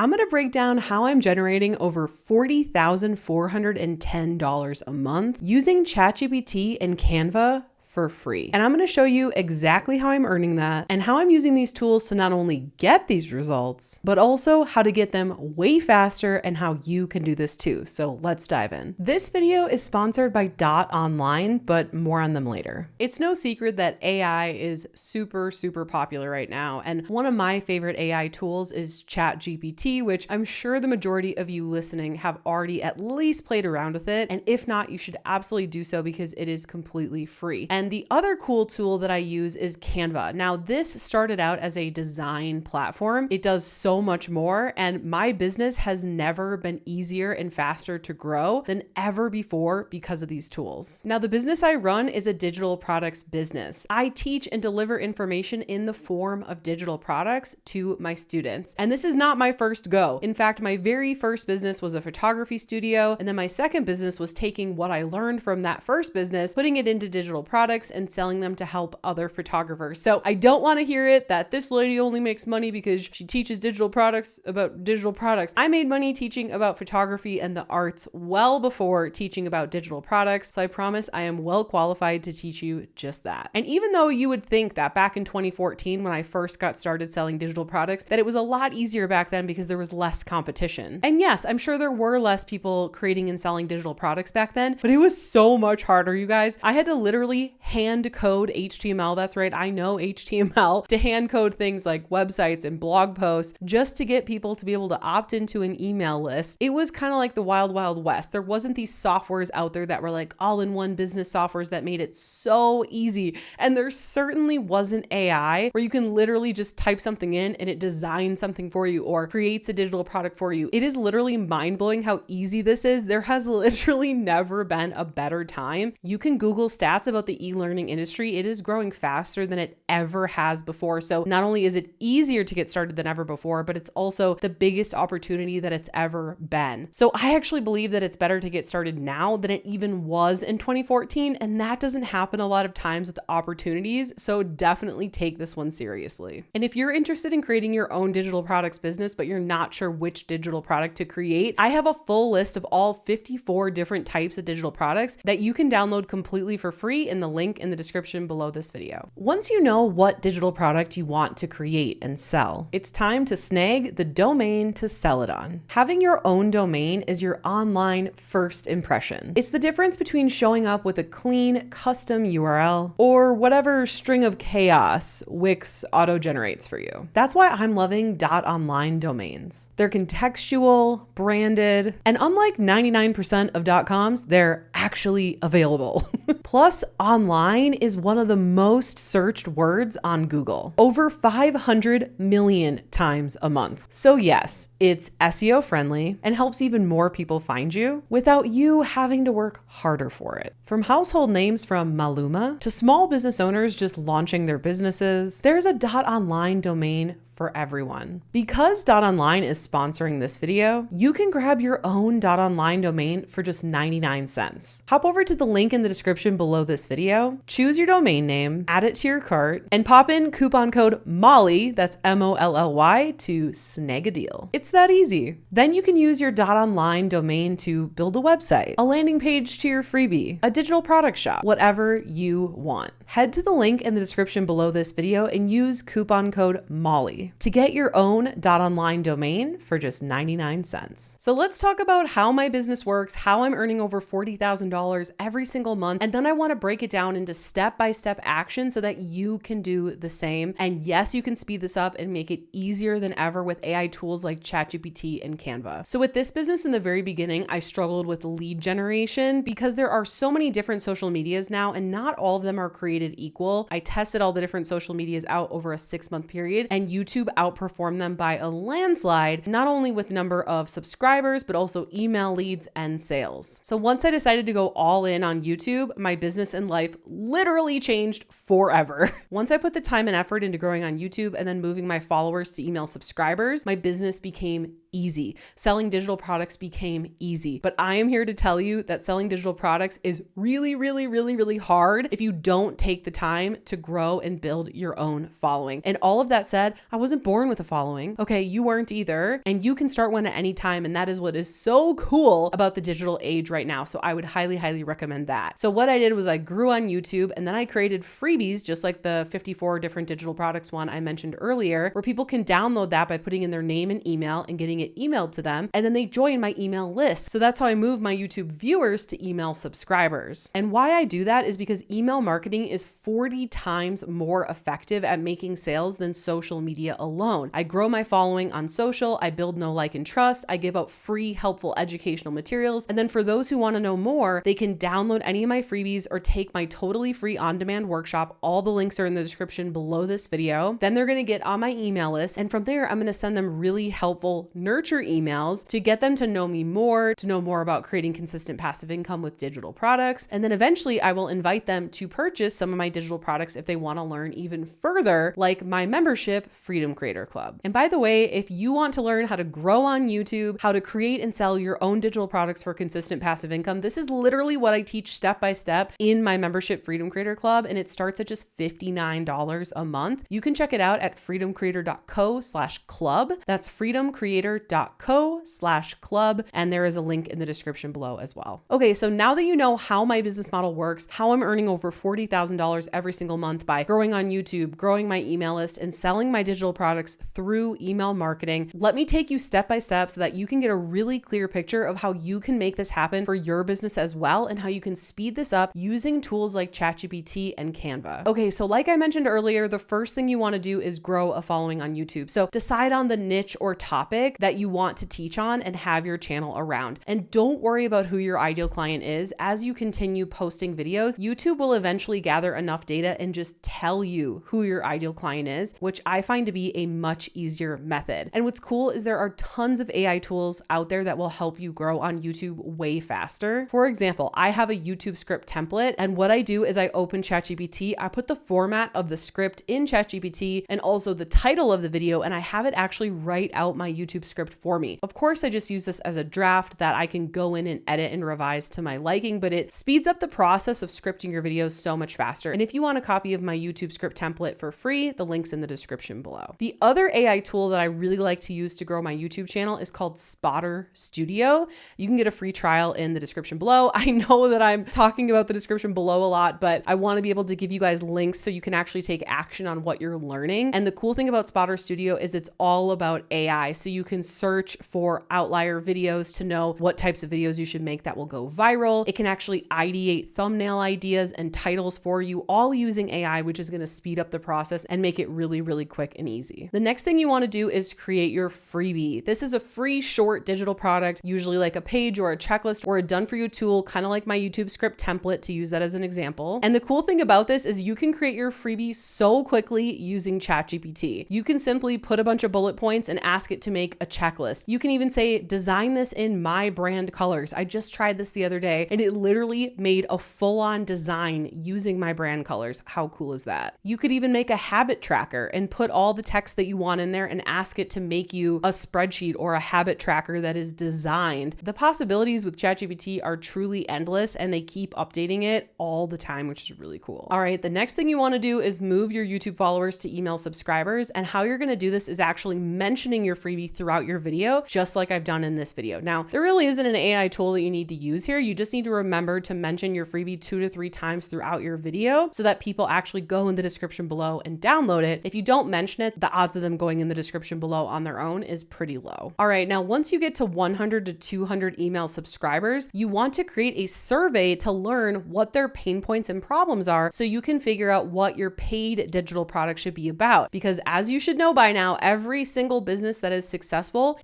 I'm going to break down how I'm generating over $40,410 a month using ChatGPT and Canva for free. And I'm going to show you exactly how I'm earning that and how I'm using these tools to not only get these results, but also how to get them way faster and how you can do this too. So let's dive in. This video is sponsored by Dot Online, but more on them later. It's no secret that AI is super popular right now. And one of my favorite AI tools is ChatGPT, which I'm sure the majority of you listening have already at least played around with it. And if not, you should absolutely do so because it is completely free. And the other cool tool that I use is Canva. Now, this started out as a design platform. It does so much more, and my business has never been easier and faster to grow than ever before because of these tools. Now, the business I run is a digital products business. I teach and deliver information in the form of digital products to my students. And this is not my first go. In fact, my very first business was a photography studio. And then my second business was taking what I learned from that first business, putting it into digital products and selling them to help other photographers. So I don't want to hear it that this lady only makes money because she teaches digital products about digital products. I made money teaching about photography and the arts well before teaching about digital products. So I promise I am well qualified to teach you just that. And even though you would think that back in 2014, when I first got started selling digital products, that it was a lot easier back then because there was less competition. And yes, I'm sure there were less people creating and selling digital products back then, but it was so much harder, you guys. I had to literally hand code HTML. That's right. I know HTML to hand code things like websites and blog posts just to get people to be able to opt into an email list. It was kind of like the wild, wild west. There wasn't these softwares out there that were like all-in-one business softwares that made it so easy. And there certainly wasn't AI where you can literally just type something in and it designs something for you or creates a digital product for you. It is literally mind-blowing how easy this is. There has literally never been a better time. You can Google stats about the e-learning industry. It is growing faster than it ever has before. So not only is it easier to get started than ever before, but it's also the biggest opportunity that it's ever been. So I actually believe that it's better to get started now than it even was in 2014. And that doesn't happen a lot of times with opportunities. So definitely take this one seriously. And if you're interested in creating your own digital products business, but you're not sure which digital product to create, I have a full list of all 54 different types of digital products that you can download completely for free in the link in the description below this video. Once you know what digital product you want to create and sell, it's time to snag the domain to sell it on. Having your own domain is your online first impression. It's the difference between showing up with a clean custom URL or whatever string of chaos Wix auto-generates for you. That's why I'm loving .online domains. They're contextual, branded, and unlike 99% of .coms, they're actually available. Plus, online is one of the most searched words on Google, over 500 million times a month. So yes, it's SEO friendly and helps even more people find you without you having to work harder for it. From household names from Maluma to small business owners just launching their businesses, there's a .online domain for everyone. Because .online is sponsoring this video, you can grab your own .online domain for just 99 cents. Hop over to the link in the description below this video, choose your domain name, add it to your cart, and pop in coupon code MOLLY, that's MOLLY, to snag a deal. It's that easy. Then you can use your .online domain to build a website, a landing page to your freebie, a digital product shop, whatever you want. Head to the link in the description below this video and use coupon code MOLLY to get your own .online domain for just 99 cents. So let's talk about how my business works, how I'm earning over $40,000 every single month, and then I want to break it down into step-by-step action so that you can do the same. And yes, you can speed this up and make it easier than ever with AI tools like ChatGPT and Canva. So with this business in the very beginning, I struggled with lead generation because there are so many different social medias now and not all of them are created equal. I tested all the different social medias out over a 6-month period and YouTube outperformed them by a landslide, not only with number of subscribers, but also email leads and sales. So once I decided to go all in on YouTube, my business and life literally changed forever. Once I put the time and effort into growing on YouTube and then moving my followers to email subscribers, my business became easy. Selling digital products became easy. But I am here to tell you that selling digital products is really, really, really, really hard if you don't take the time to grow and build your own following. And all of that said, I wasn't born with a following. Okay, you weren't either. And you can start one at any time. And that is what is so cool about the digital age right now. So I would highly, highly recommend that. So what I did was I grew on YouTube, and then I created freebies, just like the 54 different digital products one I mentioned earlier, where people can download that by putting in their name and email and getting it emailed to them. And then they join my email list. So that's how I move my YouTube viewers to email subscribers. And why I do that is because email marketing is 40 times more effective at making sales than social media alone. I grow my following on social, I build know, like, and trust, I give out free, helpful educational materials. And then for those who want to know more, they can download any of my freebies or take my totally free on-demand workshop. All the links are in the description below this video. Then they're going to get on my email list. And from there, I'm going to send them really helpful nurture emails to get them to know me more, to know more about creating consistent passive income with digital products. And then eventually I will invite them to purchase some of my digital products if they want to learn even further, like my membership, Freedom Creator Club. And by the way, if you want to learn how to grow on YouTube, how to create and sell your own digital products for consistent passive income, this is literally what I teach step by step in my membership, Freedom Creator Club. And it starts at just $59 a month. You can check it out at freedomcreator.co/club. That's freedomcreator.co/club. And there is a link in the description below as well. Okay, so now that you know how my business model works, how I'm earning over $40,000 every single month by growing on YouTube, growing my email list, and selling my digital products through email marketing, let me take you step by step so that you can get a really clear picture of how you can make this happen for your business as well, and how you can speed this up using tools like ChatGPT and Canva. Okay, so like I mentioned earlier, the first thing you want to do is grow a following on YouTube. So decide on the niche or topic that you want to teach on and have your channel around. And don't worry about who your ideal client is. As you continue posting videos, YouTube will eventually gather enough data and just tell you who your ideal client is, which I find to be a much easier method. And what's cool is there are tons of AI tools out there that will help you grow on YouTube way faster. For example, I have a YouTube script template, and what I do is I open ChatGPT, I put the format of the script in ChatGPT and also the title of the video, and I have it actually write out my YouTube script for me. Of course, I just use this as a draft that I can go in and edit and revise to my liking, but it speeds up the process of scripting your videos so much faster. And if you want a copy of my YouTube script template for free, the link's in the description below. The other AI tool that I really like to use to grow my YouTube channel is called Spotter Studio. You can get a free trial in the description below. I know that I'm talking about the description below a lot, but I want to be able to give you guys links so you can actually take action on what you're learning. And the cool thing about Spotter Studio is it's all about AI. So you can search for outlier videos to know what types of videos you should make that will go viral. It can actually ideate thumbnail ideas and titles for you, all using AI, which is going to speed up the process and make it really, really quick and easy. The next thing you want to do is create your freebie. This is a free short digital product, usually like a page or a checklist or a done for you tool, kind of like my YouTube script template, to use that as an example. And the cool thing about this is you can create your freebie so quickly using ChatGPT. You can simply put a bunch of bullet points and ask it to make a checklist. You can even say, design this in my brand colors. I just tried this the other day and it literally made a full-on design using my brand colors. How cool is that? You could even make a habit tracker and put all the text that you want in there and ask it to make you a spreadsheet or a habit tracker that is designed. The possibilities with ChatGPT are truly endless and they keep updating it all the time, which is really cool. All right, the next thing you want to do is move your YouTube followers to email subscribers. And how you're going to do this is actually mentioning your freebie throughout your video, just like I've done in this video. Now, there really isn't an AI tool that you need to use here. You just need to remember to mention your freebie 2 to 3 times throughout your video so that people actually go in the description below and download it. If you don't mention it, the odds of them going in the description below on their own is pretty low. All right, now once you get to 100 to 200 email subscribers, you want to create a survey to learn what their pain points and problems are so you can figure out what your paid digital product should be about. Because as you should know by now, every single business that is successful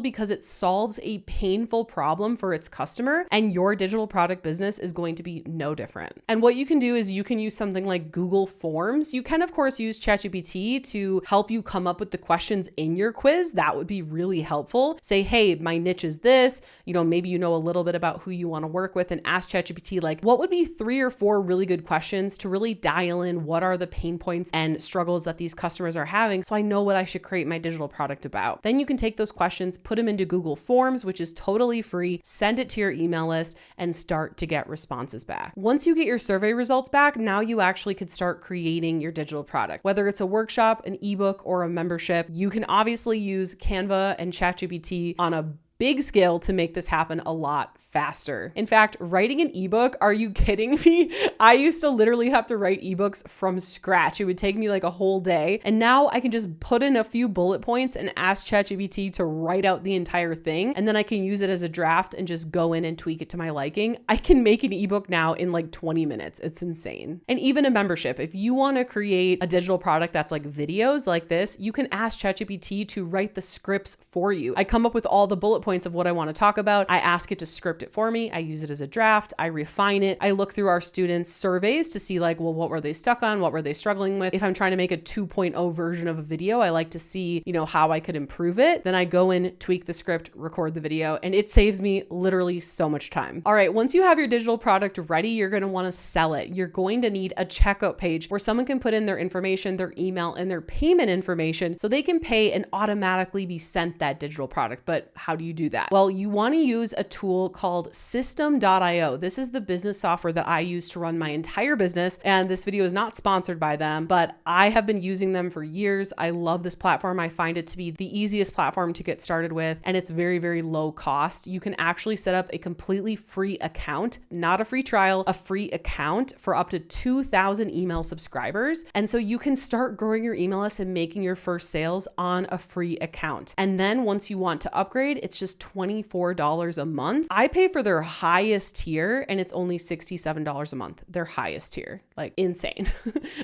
because it solves a painful problem for its customer, and your digital product business is going to be no different. And what you can do is you can use something like Google Forms. You can, of course, use ChatGPT to help you come up with the questions in your quiz. That would be really helpful. Say, hey, my niche is this, maybe you know a little bit about who you want to work with, and ask ChatGPT, like, what would be 3 or 4 really good questions to really dial in what are the pain points and struggles that these customers are having so I know what I should create my digital product about. Then you can take those questions, put them into Google Forms, which is totally free, send it to your email list, and start to get responses back. Once you get your survey results back, now you actually could start creating your digital product. Whether it's a workshop, an ebook, or a membership, you can obviously use Canva and ChatGPT on a big scale to make this happen a lot faster. In fact, writing an ebook, are you kidding me? I used to literally have to write ebooks from scratch. It would take me like a whole day. And now I can just put in a few bullet points and ask ChatGPT to write out the entire thing. And then I can use it as a draft and just go in and tweak it to my liking. I can make an ebook now in like 20 minutes. It's insane. And even a membership, if you want to create a digital product that's like videos like this, you can ask ChatGPT to write the scripts for you. I come up with all the bullet points of what I want to talk about. I ask it to script it for me. I use it as a draft. I refine it. I look through our students' surveys to see like, well, what were they stuck on? What were they struggling with? If I'm trying to make a 2.0 version of a video, I like to see, how I could improve it. Then I go in, tweak the script, record the video, and it saves me literally so much time. All right, once you have your digital product ready, you're going to want to sell it. You're going to need a checkout page where someone can put in their information, their email, and their payment information so they can pay and automatically be sent that digital product. But how do you do that? Well, you want to use a tool called System.io. This is the business software that I use to run my entire business. And this video is not sponsored by them, but I have been using them for years. I love this platform. I find it to be the easiest platform to get started with, and it's very, very low cost. You can actually set up a completely free account, not a free trial, a free account for up to 2,000 email subscribers. And so you can start growing your email list and making your first sales on a free account. And then once you want to upgrade, it's just $24 a month. I pay for their highest tier and it's only $67 a month. Their highest tier, like insane.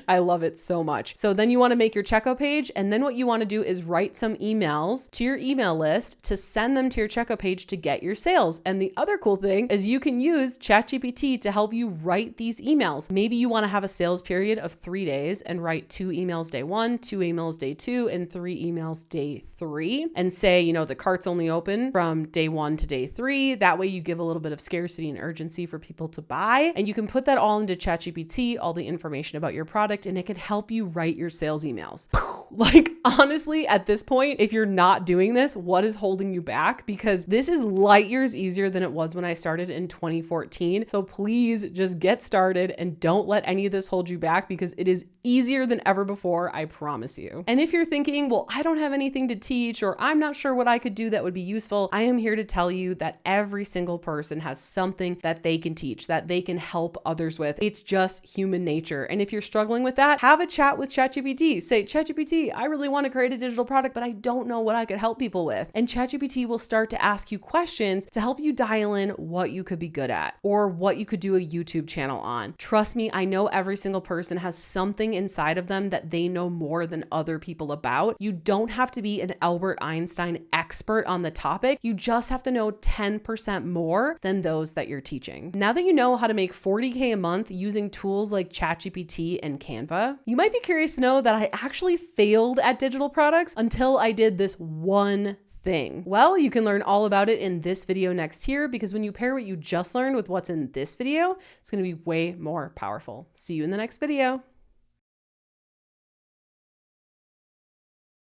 I love it so much. So then you want to make your checkout page. And then what you want to do is write some emails to your email list to send them to your checkout page to get your sales. And the other cool thing is you can use ChatGPT to help you write these emails. Maybe you want to have a sales period of 3 days and write 2 emails day 1, 2 emails day 2, and 3 emails day 3. And say, the cart's only open from day 1 to day 3. That way you give a little bit of scarcity and urgency for people to buy. And you can put that all into ChatGPT, all the information about your product, and it can help you write your sales emails. Like, honestly, at this point, if you're not doing this, what is holding you back? Because this is light years easier than it was when I started in 2014. So please just get started and don't let any of this hold you back, because it is easier than ever before, I promise you. And if you're thinking, well, I don't have anything to teach, or I'm not sure what I could do that would be useful, I am here to tell you that every single person has something that they can teach, that they can help others with. It's just human nature. And if you're struggling with that, have a chat with ChatGPT. Say, ChatGPT, I really want to create a digital product, but I don't know what I could help people with. And ChatGPT will start to ask you questions to help you dial in what you could be good at or what you could do a YouTube channel on. Trust me, I know every single person has something inside of them that they know more than other people about. You don't have to be an Albert Einstein expert on the topic. You just have to know 10% more than those that you're teaching. Now that you know how to make $40K a month using tools like ChatGPT and Canva, you might be curious to know that I actually failed at digital products until I did this one thing. Well, you can learn all about it in this video next here, because when you pair what you just learned with what's in this video, it's going to be way more powerful. See you in the next video.